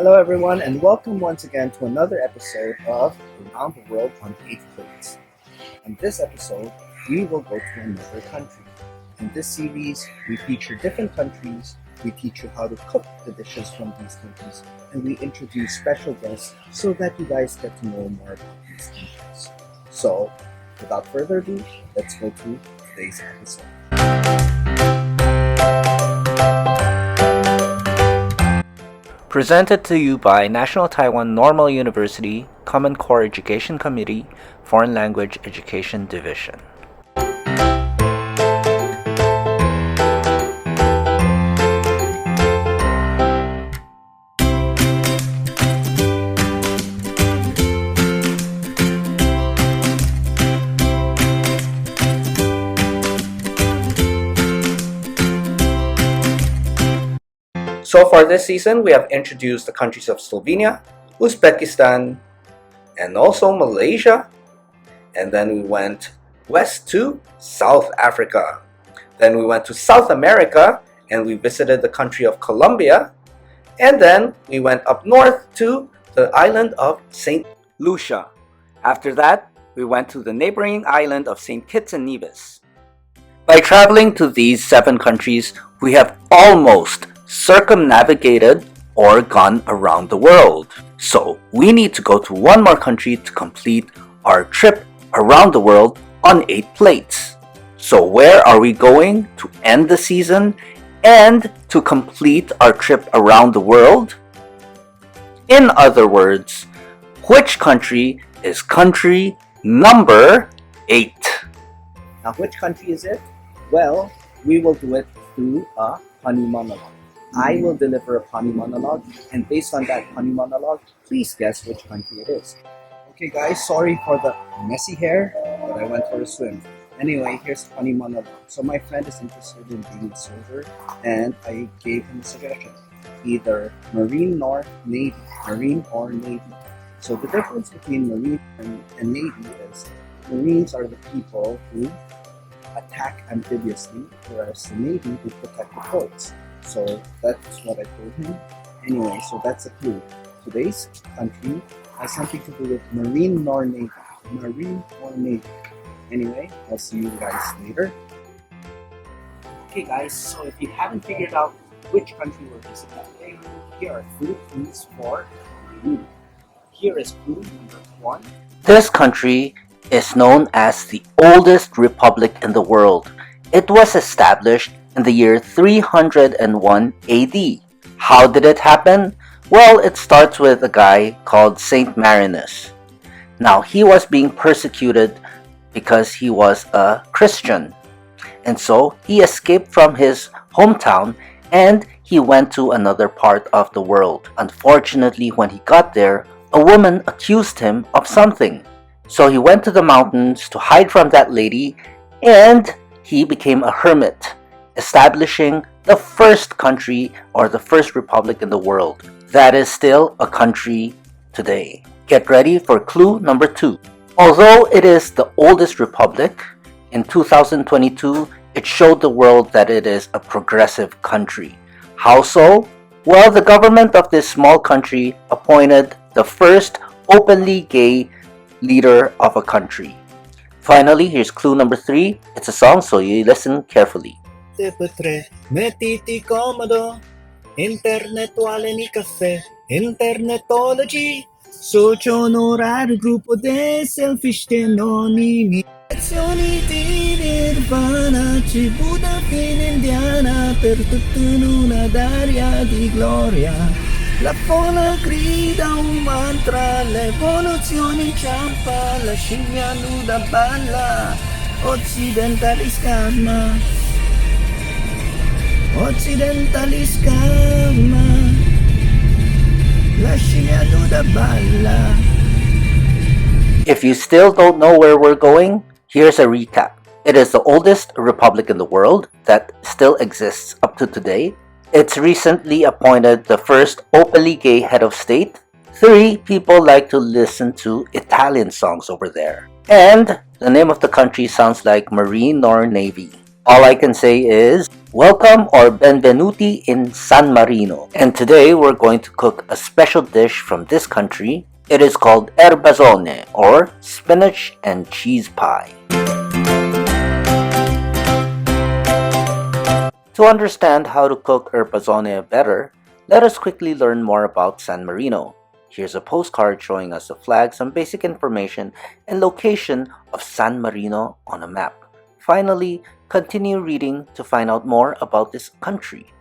Hello, everyone, and welcome once again to another episode of Around the World on 8 Plates. In this episode, we will go to another country. In this series, we feature different countries, we teach you how to cook the dishes from these countries, and we introduce special guests so that you guys get to know more about these countries. So, without further ado, let's go to today's episode. Presented to you by National Taiwan Normal University Common Core Education Committee, Foreign Language Education Division. So for this season, we have introduced the countries of Slovenia, Uzbekistan, and also Malaysia. And then we went west to South Africa. Then we went to South America and we visited the country of Colombia. And then we went up north to the island of Saint Lucia. After that, we went to the neighboring island of Saint Kitts and Nevis. By traveling to these 7 countries, we have almost circumnavigated or gone around the world. So we need to go to one more country to complete our trip around the world on 8 plates. So where are we going to end the season and to complete our trip around the world? In other words, which country is country number 8? Now, which country is it? Well, we will do it through a funny monologue. I will deliver a funny monologue, and based on that funny monologue, please guess which country it is. Okay guys, sorry for the messy hair, but I went for a swim. Anyway, here's the funny monologue. So my friend is interested in being a soldier, and I gave him a suggestion. Either Marine or Navy. Marine or Navy. So the difference between Marine and Navy is Marines are the people who attack amphibiously, whereas the Navy would protect the ports. So that's what I told him. Anyway, so that's a clue. Today's country has something to do with Marine or Navy. Marine or Navy. Anyway, I'll see you guys later. Okay guys, so if you haven't figured out which country we're visiting today, here are 3 clues for you. Here is clue number 1. This country is known as the oldest republic in the world. It was established in the year 301 AD. How did it happen? Well, it starts with a guy called Saint Marino. Now, he was being persecuted because he was a Christian. And so, he escaped from his hometown and he went to another part of the world. Unfortunately, when he got there, a woman accused him of something. So he went to the mountains to hide from that lady and he became a hermit, establishing the first country or the first republic in the world. That is still a country today. Get ready for clue number 2. Although it is the oldest republic, in 2022, it showed the world that it is a progressive country. How so? Well, the government of this small country appointed the first openly gay leader of a country. Finally, here's clue number 3. It's a song, so you listen carefully. Mettiti comodo, internetuale ni caffè, internetology, socio onorario gruppo dei selfish anonimi. Azioni di nirvana, ci Buddha fine indiana, per tutta una d'aria di gloria. La folla grida un mantra, l'evoluzione inciampa, la scimmia nuda balla, occidentali scamma. Occidentali scamma, la scimmia nuda balla. If you still don't know where we're going, here's a recap. It is the oldest republic in the world that still exists up to today. It's recently appointed the first openly gay head of state. 3 people like to listen to Italian songs over there. And the name of the country sounds like Marine or Navy. All I can say is, Welcome or benvenuti in San Marino. And today we're going to cook a special dish from this country. It is called Erbazzone or spinach and cheese pie. To understand how to cook Erbazzone better, let us quickly learn more about San Marino. Here's a postcard showing us the flag, some basic information, and location of San Marino on a map. Finally, continue reading to find out more about this country.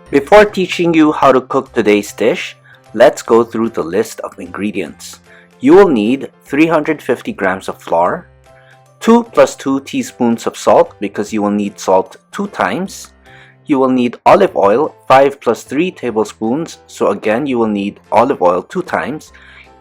Before teaching you how to cook today's dish, let's go through the list of ingredients. You will need 350 grams of flour, 2 plus 2 teaspoons of salt because you will need salt 2 times. You will need olive oil, 5 plus 3 tablespoons, so again you will need olive oil 2 times.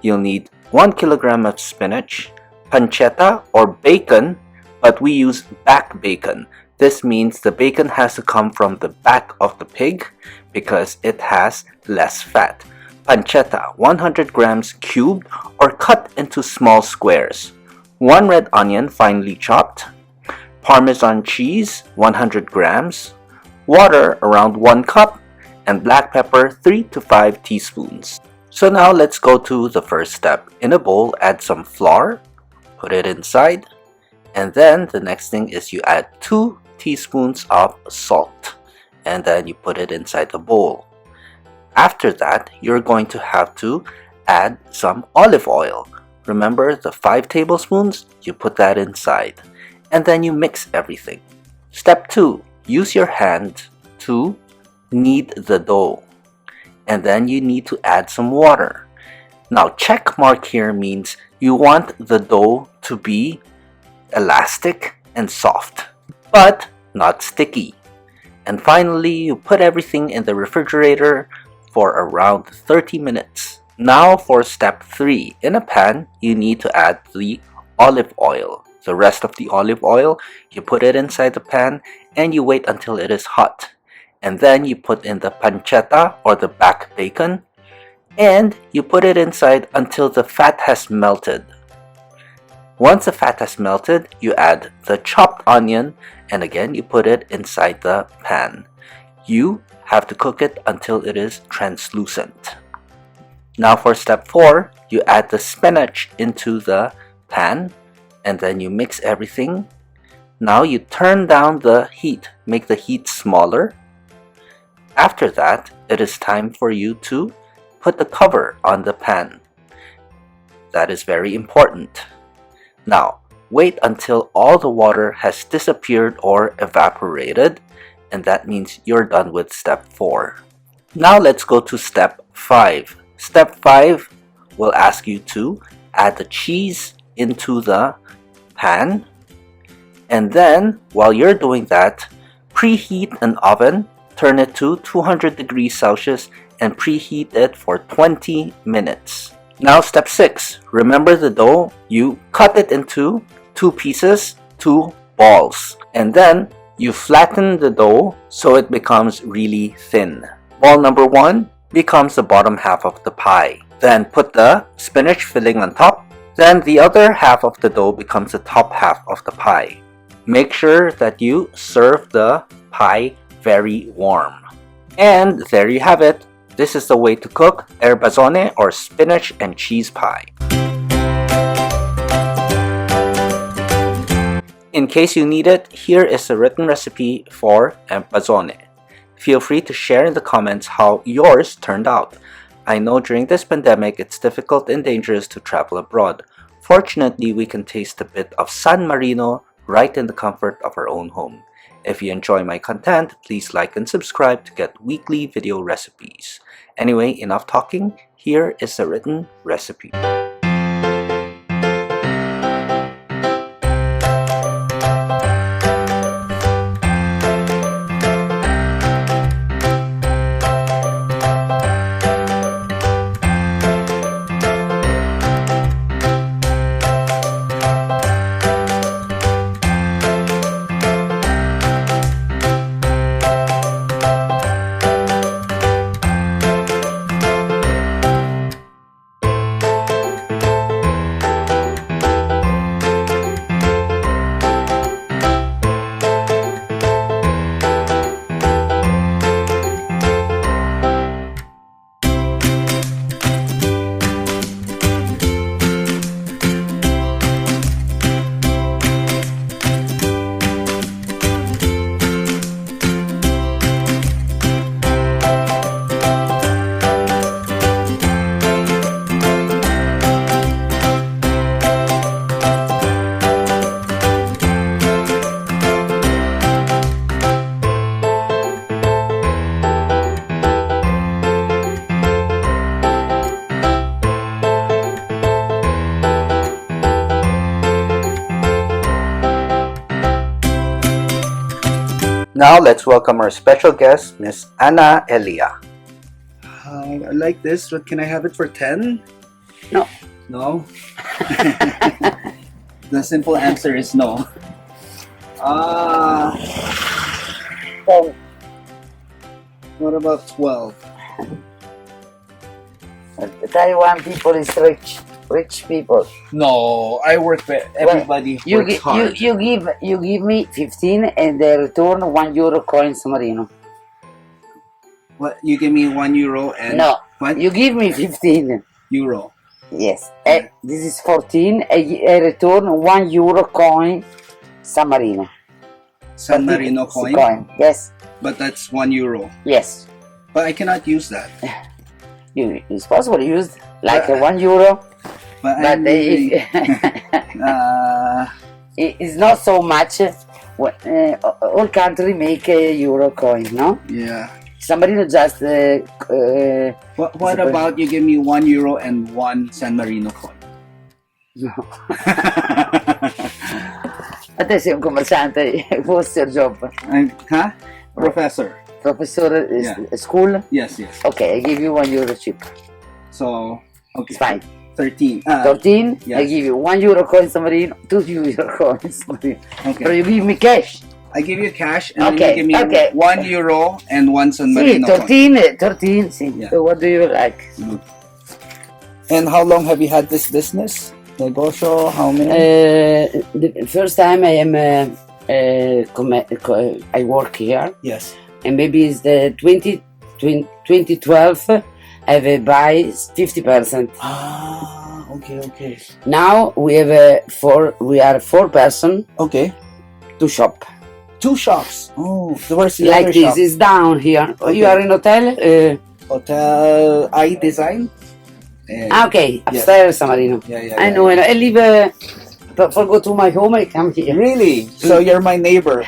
You'll need 1 kilogram of spinach, pancetta or bacon, but we use back bacon. This means the bacon has to come from the back of the pig because it has less fat. Pancetta, 100 grams cubed or cut into small squares. 1 red onion finely chopped. Parmesan cheese, 100 grams. Water, around 1 cup. And black pepper, 3 to 5 teaspoons. So now let's go to the first step. In a bowl, add some flour. Put it inside. And then the next thing is you add 2 teaspoons of salt, and then you put it inside the bowl. After that, you're going to have to add some olive oil. Remember the 5 tablespoons? You put that inside, and then you mix everything. Step 2, use your hand to knead the dough, and then you need to add some water. Now check mark here means you want the dough to be elastic and soft, but not sticky. And finally, you put everything in the refrigerator for around 30 minutes. Now for step 3. In a pan, you need to add the olive oil. The rest of the olive oil, you put it inside the pan and you wait until it is hot. And then you put in the pancetta or the back bacon and you put it inside until the fat has melted. Once the fat has melted, you add the chopped onion and again you put it inside the pan. You have to cook it until it is translucent. Now for step 4, you add the spinach into the pan and then you mix everything. Now you turn down the heat, make the heat smaller. After that, it is time for you to put the cover on the pan. That is very important. Now, wait until all the water has disappeared or evaporated, and that means you're done with step 4. Now let's go to step 5. Step 5 will ask you to add the cheese into the pan, and then while you're doing that, preheat an oven, turn it to 200 degrees Celsius and preheat it for 20 minutes. Now step 6, remember the dough, you cut it into 2 pieces, 2 balls, and then you flatten the dough so it becomes really thin. Ball number 1 becomes the bottom half of the pie. Then put the spinach filling on top, then the other half of the dough becomes the top half of the pie. Make sure that you serve the pie very warm. And there you have it. This is the way to cook erbazzone or spinach and cheese pie. In case you need it, here is a written recipe for erbazzone. Feel free to share in the comments how yours turned out. I know during this pandemic it's difficult and dangerous to travel abroad. Fortunately, we can taste a bit of San Marino right in the comfort of our own home. If you enjoy my content, please like and subscribe to get weekly video recipes. Anyway, enough talking, here is a written recipe. Now let's welcome our special guest, Miss Ana Elia. I like this, but can I have it for 10? No. No? The simple answer is no. What about 12? The Taiwan people is rich people. No, I work with everybody works hard. You give me 15 and they return €1 coin San Marino. What? You give me €1 and No, what? you give me 15. Euro. Yes, this is 14. I return €1 coin San Marino. San Marino coin? Yes, But that's €1. yes. But I cannot use that. It's possible to use like €1, But but I'm really, it's not so much. All country make a euro coin, no? yeah. San Marino just What about you give me €1 and 1 San Marino coin? no. A te sei un commerciante, what's your job? Huh? Professor. Professor school? Yes. Okay, I give you €1 cheap. So, okay. It's fine. 13. 13, yes. I give you €1 coin San Marino, €2 coins San Marino. Okay. But you give me cash. I give you cash and Okay, then you give me okay. €1 and 1 San See, Marino coin. 13, see. Yeah. So what do you like? And how long have you had this business? Negosyo, how many? The first time I am I work here, Yes. and maybe it's the 2012 I have buy 50%. Ah, okay. Now we have we are 4 person Okay. to shop. 2 shops. Oh, where's the Like other this shop? is down here. Okay. You are in hotel? Hotel I Design. Okay, upstairs San Marino. Yeah. I know, I live but for go to my home I come here. Really? So you're my neighbor.